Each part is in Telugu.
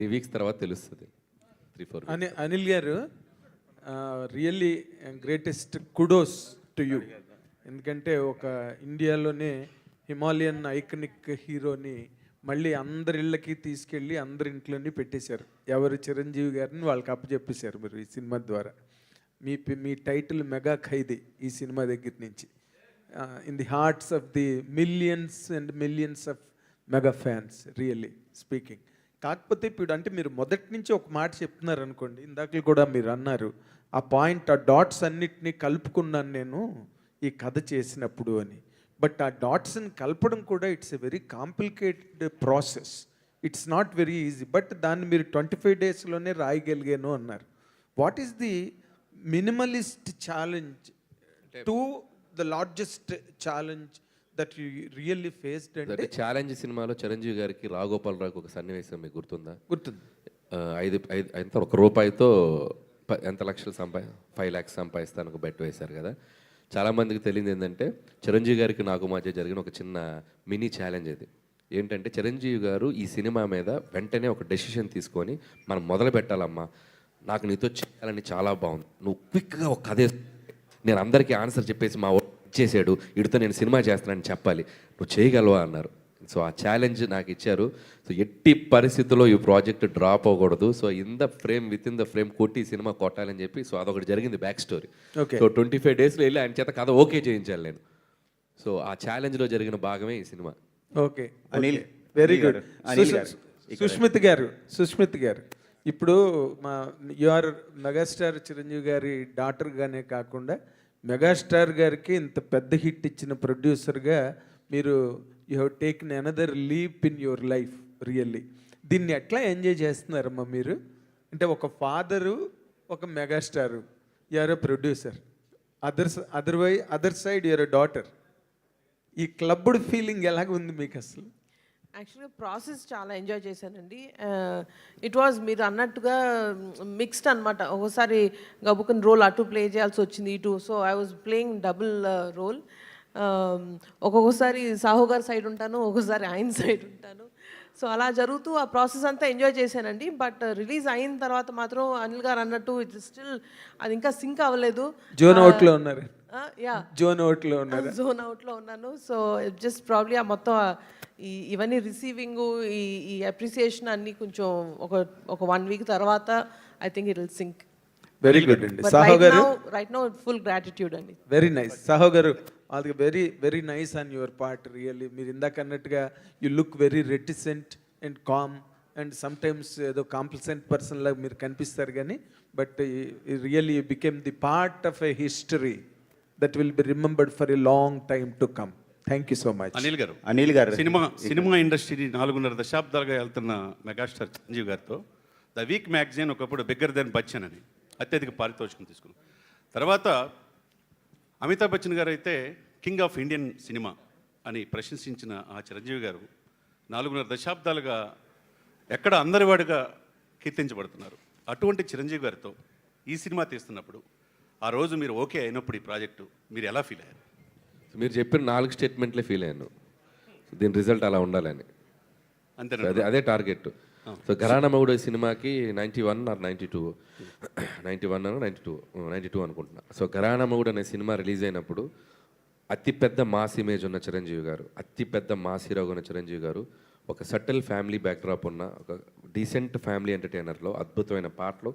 3 వీక్స్ తర్వాత తెలుస్తుంది. 3-4 అనిల్ గారు, really greatest kudos to you. ఎందుకంటే ఒక ఇండియాలోనే హిమాలయన్ ఐకనిక్ హీరోని మళ్ళీ అందరి ఇళ్ళకి తీసుకెళ్ళి అందరి ఇంట్లోని పెట్టేశారు. ఎవరు చిరంజీవి గారిని వాళ్ళకి అప్పచెప్పేశారు మీరు ఈ సినిమా ద్వారా. మీ టైటిల్ మెగా ఖైదీ ఈ సినిమా దగ్గర నుంచి. In the hearts of the millions and millions of mega fans, really speaking. కాకపోతే ఇప్పుడు అంటే మీరు మొదటి నుంచి ఒక మాట చెప్తున్నారు అనుకోండి, ఇందాక కూడా మీరు అన్నారు ఆ పాయింట్, ఆ డాట్స్ అన్నిటినీ కలుపుకున్నాను నేను ఈ కథ చేసినప్పుడు అని. బట్ ఆ డాట్స్ని కలపడం కూడా it's a very complicated process. It's not very easy. But దాన్ని మీరు 25 డేస్లోనే రాయగలిగాను అన్నారు. What is the minimalist challenge to the largest challenge that you really faced? అంటే ఛాలెంజ్ సినిమాలో చిరంజీవి గారికి రాఘోపాలరావుకి ఒక సన్నివేశం మీకు గుర్తుందా? గుర్తుంది. 1 రూపాయితో ఎంత లక్షలు 5 lakhs సంపాదిస్తాను ఒక బెట్ వేశారు కదా. చాలామందికి తెలియదు ఏంటంటే చిరంజీవి గారికి నాకు మధ్య జరిగిన ఒక చిన్న మినీ ఛాలెంజ్ అది. ఏంటంటే చిరంజీవి గారు ఈ సినిమా మీద వెంటనే ఒక డెసిషన్ తీసుకొని మనం మొదలు పెట్టాలమ్మా, నాకు నీతో చేయాలని చాలా బాగుంది, నువ్వు క్విక్గా ఒక కథ, నేను అందరికీ ఆన్సర్ చెప్పేసి మా ఇచ్చేసాడు, ఇడితో నేను సినిమా చేస్తానని చెప్పాలి, నువ్వు చేయగలవా అన్నారు. సో ఆ ఛాలెంజ్ నాకు ఇచ్చారు. సో ఎట్టి పరిస్థితుల్లో ఈ ప్రాజెక్ట్ డ్రాప్ అవ్వకూడదు, so with in the frame కొట్టి సినిమా కొట్టాలని చెప్పి, సో అదొకటి జరిగింది బ్యాక్ స్టోరీ. సో 25 డేస్లో వెళ్ళి ఆయన చేత కథ ఓకే చేయించాలి నేను. సో ఆ ఛాలెంజ్లో జరిగిన భాగమే ఈ సినిమా. Okay Anil, very good. Sushmit గారు ఇప్పుడు యూఆర్ మెగాస్టార్ చిరంజీవి గారి డాటర్గానే కాకుండా మెగాస్టార్ గారికి ఇంత పెద్ద హిట్ ఇచ్చిన ప్రొడ్యూసర్గా మీరు you have taken another leap in your life really. దీన్ని ఎట్లా ఎంజాయ్ చేస్తున్నారమ్మా మీరు? అంటే ఒక ఫాదరు, ఒక megastar, you are a producer, other side you are a daughter. ఈ క్లబ్డ్ ఫీలింగ్ ఎలాగ ఉంది మీకు అసలు? యాక్చువల్గా ప్రాసెస్ చాలా ఎంజాయ్ చేశానండి. ఇట్ వాజ్ మీరు అన్నట్టుగా మిక్స్డ్ అనమాట. ఒకసారి గబుకన్ రోల్ అటు ప్లే చేయాల్సి వచ్చింది, ఇటు. So I was playing double role. ఒక్కొక్కసారి సాహు గారి సైడ్ ఉంటాను, ఒక్కొక్కసారి ఆయన సైడ్ ఉంటాను. సో అలా జరుగుతూ ఆ ప్రాసెస్ అంతా ఎంజాయ్ చేశానండి. బట్ రిలీజ్ అయిన తర్వాత మాత్రం అనిల్ గారు అన్నట్టు ఇట్ స్టిల్ అది ఇంకా సింక్ అవ్వలేదు. జోన్ అవుట్లో ఉన్నారు. జోన్ అవుట్లో ఉన్నాను. సో జస్ట్ ప్రాబ్లీ ఆ మొత్తం ఇవన్నీ రిసీవింగ్, ఈ అప్రిసియేషన్ అన్నీ కొంచెం ఒక 1 week తర్వాత I think it will sync. Very good అండి. సాహు గారు, రైట్ నౌ ఫుల్ గ్రాటిట్యూడ్ అండి. Very nice. సాహు గారు, అది very very nice on your part really. మీరు ఇందాక అన్నట్టుగా you look very reticent and calm and sometimes ఏదో కాంప్లిసెంట్ పర్సన్ లాగా మీరు కనిపిస్తారు, కానీ but really you became the part of a history that will be remembered for a long time to come. Thank you so much. Anil గారు సినిమా ఇండస్ట్రీ 4.5 దశాబ్దాలుగా వెళ్తున్న మెగాస్టార్ చిరంజీవి గారితో ద వీక్ మ్యాగజైన్ ఒకప్పుడు బిగ్గర్ దెన్ బచ్చన్ అని అత్యధిక పారితోషికం తీసుకున్నాం. తర్వాత అమితాబ్ బచ్చన్ గారు అయితే కింగ్ ఆఫ్ ఇండియన్ సినిమా అని ప్రశంసించిన ఆ చిరంజీవి గారు 4.5 దశాబ్దాలుగా ఎక్కడ అందరివాడిగా కీర్తించబడుతున్నారు. అటువంటి చిరంజీవి గారితో ఈ సినిమా తీస్తున్నప్పుడు ఆ రోజు మీరు ఓకే అయినప్పుడు ఈ ప్రాజెక్టు మీరు ఎలా ఫీల్ అయ్యారు? మీరు చెప్పిన 4 స్టేట్మెంట్లే ఫీల్ అయ్యాను. దీని రిజల్ట్ అలా ఉండాలని, అంతే. అదే టార్గెట్. సో ఘరానా మొగుడు సినిమాకి 91 or 92 అనుకుంటున్నా. సో ఘరానా మొగుడు అనే సినిమా రిలీజ్ అయినప్పుడు అతిపెద్ద మాస్ ఇమేజ్ ఉన్న చిరంజీవి గారు, అతిపెద్ద మాస్ హీరోగా ఉన్న చిరంజీవి గారు, ఒక సటిల్ ఫ్యామిలీ బ్యాక్డ్రాప్ ఉన్న ఒక డీసెంట్ ఫ్యామిలీ ఎంటర్టైనర్లో అద్భుతమైన పాటలు,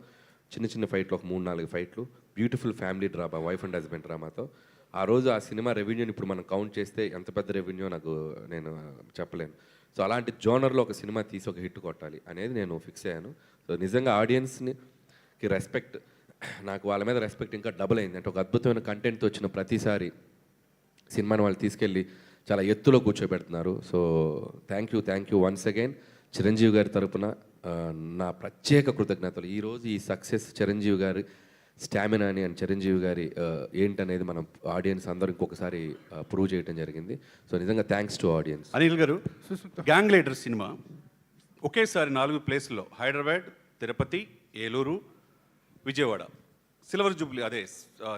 చిన్న ఫైట్లు, ఒక 3-4 ఫైట్లు, beautiful family drama, wife and husband డ్రామాతో ఆ రోజు ఆ సినిమా రెవెన్యూని ఇప్పుడు మనం కౌంట్ చేస్తే ఎంత పెద్ద రెవెన్యూ నేను చెప్పలేను. సో అలాంటి జోనర్లో ఒక సినిమా తీసి ఒక హిట్ కొట్టాలి అనేది నేను ఫిక్స్ అయ్యాను. సో నిజంగా ఆడియన్స్కి రెస్పెక్ట్, నాకు వాళ్ళ మీద రెస్పెక్ట్ ఇంకా డబుల్ అయింది. అంటే ఒక అద్భుతమైన కంటెంట్తో వచ్చిన ప్రతిసారి సినిమాని వాళ్ళు తీసుకెళ్ళి చాలా ఎత్తులో కూర్చోబెడుతున్నారు. So thank you once again. Chiranjeevi గారి తరపున నా ప్రత్యేక కృతజ్ఞతలు. ఈరోజు ఈ సక్సెస్ చిరంజీవి గారి స్టామినాని అండ్ చిరంజీవి గారి ఏంటనేది మనం ఆడియన్స్ అందరూ ఇంకొకసారి ప్రూవ్ చేయడం జరిగింది. సో నిజంగా థ్యాంక్స్ టు ఆడియన్స్. అనిల్ గారు, గ్యాంగ్ లీడర్ సినిమా ఒకేసారి 4 ప్లేసుల్లో హైదరాబాద్, తిరుపతి, ఏలూరు, విజయవాడ సిల్వర్ జూబ్లీ అదే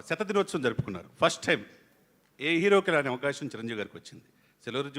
శతదినోత్సవం జరుపుకున్నారు. ఫస్ట్ టైం ఏ హీరోకి రాని అవకాశం చిరంజీవి గారికి వచ్చింది. Silver Jubilee